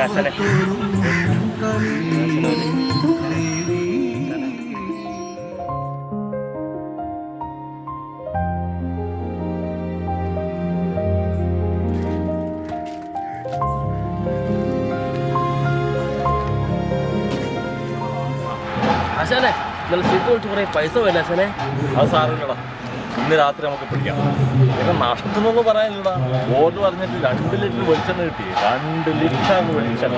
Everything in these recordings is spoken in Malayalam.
ആശാനെ. ആശാനെ ഇന്നലെ സീറ്റ് വിളിച്ച് കുറേ പൈസ വേണ്ട ആശാനെ. അത് സാറില്ലടാ, ഇന്ന് രാത്രി നമുക്ക് പിടിക്കാം. പിന്നെ നഷ്ടമെന്നൊന്നും പറയാനില്ലടാ. ഓർഡർ പറഞ്ഞിട്ട് 2 ലിറ്റർ വെളിച്ചെണ്ണ കിട്ടി. 2 ലിറ്റർ വെളിച്ചെണ്ണ.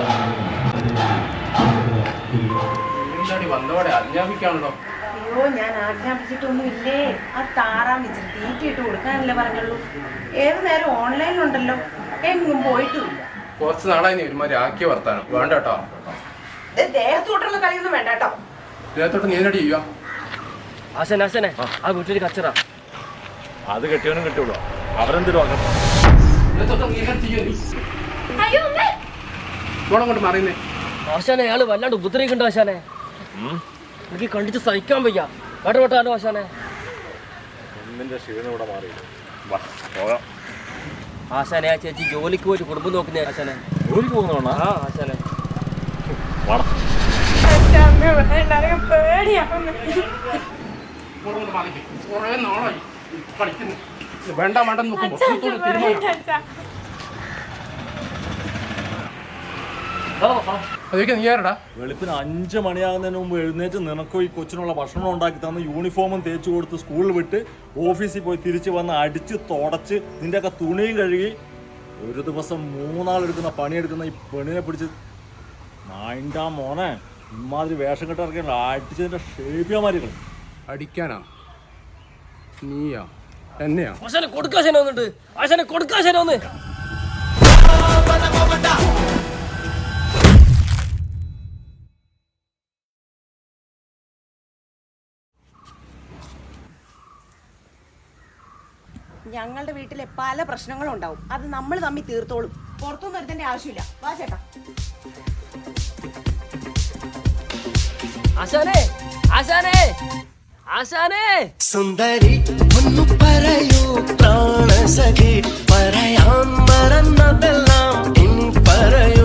അയ്യോ, ഞാൻ ആജ്ഞാപിച്ചിട്ടൊന്നും ഇല്ലേ. ആ താറാൻ വെച്ചിട്ട് തീറ്റിയിട്ട് കൊടുക്കാനല്ലേ പറഞ്ഞുള്ളൂ. ഏത് നേരം ഓൺലൈനിലുണ്ടല്ലോ, എങ്ങും പോയിട്ടുമില്ല. കുറച്ച് നാളായി നീ ഒരുമാതിരി ആക്കിയ വർത്താനം വേണ്ട കേട്ടോ. ദേഹത്തോട്ടുള്ള കളിയൊന്നും വേണ്ട കേട്ടോ. ദേഹത്തോട്ട് നീ എന്നടി ചെയ്യുക. ആശാനെ ആശാനെ ആ വീട്ടിൽ കച്ചറ. അത് കെട്ടിയവനും കിട്ടുള്ളൂ. അവരെന്തൊരു കൊണ്ട് മറിയുന്നേ. ആശാനെ അയാള് വല്ലാണ്ട് ഉപദ്രവിക്കണ്ട ആശാനെ. എനിക്ക് കണ്ടിട്ട് സഹിക്കാൻ വയ്യ. ഇടപെട്ടാലോ ആശാനെ. ഒന്നിന്റെ ക്ഷീണം ഇവിടെ മാറിയില്ല. പോകാം. ആശാനെ ആ ചേച്ചി ജോലിക്ക് പോയിട്ട് കുടുംബം നോക്കുന്നേ ആശാനെ. ജോലിക്ക് പോകുന്നോണ? ആ ആശാനെ. വേണ്ട വേണ്ടെന്ന് നോക്കുമ്പോ അതൊക്കെ നീ ആരടാ? വെളുപ്പിന് 5 മണിയാകുന്നതിന് മുമ്പ് എഴുന്നേറ്റ് നിനക്കോ ഈ കൊച്ചിനുള്ള ഭക്ഷണം ഉണ്ടാക്കി തന്ന് യൂണിഫോമും തേച്ച് കൊടുത്ത് സ്കൂളിൽ വിട്ട് ഓഫീസിൽ പോയി തിരിച്ച് വന്ന് അടിച്ച് തുടച്ച് നിന്റെയൊക്കെ തുണിയും കഴുകി ഒരു ദിവസം 3 നാളെടുക്കുന്ന പണിയെടുക്കുന്ന ഈ പെണ്ണിനെ പിടിച്ച് നായിൻ്റെ മോനെ ഇമാതിരി വേഷം കെട്ടിറക്കിയ അടിച്ചതിന്റെ ഷേപ്പിയാമാരികൾ. അടിക്കാനാ? നീയാ? എന്നെയാ? ആശാനെ കൊടുക്കാശാനെ വന്നിട്ട്. ആശാനെ കൊടുക്കാശാനെ വന്ന്. ഞങ്ങളുടെ വീട്ടിലെ പല പ്രശ്നങ്ങളും ഉണ്ടാവും. അത് നമ്മൾ തമ്മിൽ തീർത്തോളും. പുറത്തൊന്നും വരുത്തേണ്ട ആവശ്യമില്ല. വാ ചേട്ടാ. ആശാനെ ആശാനെ ആശാനെ. സുന്ദരി ഒന്നു പറയൂ പ്രാണസഖി, പറയാൻ മറന്നതെല്ലാം ഇനി പറയൂ.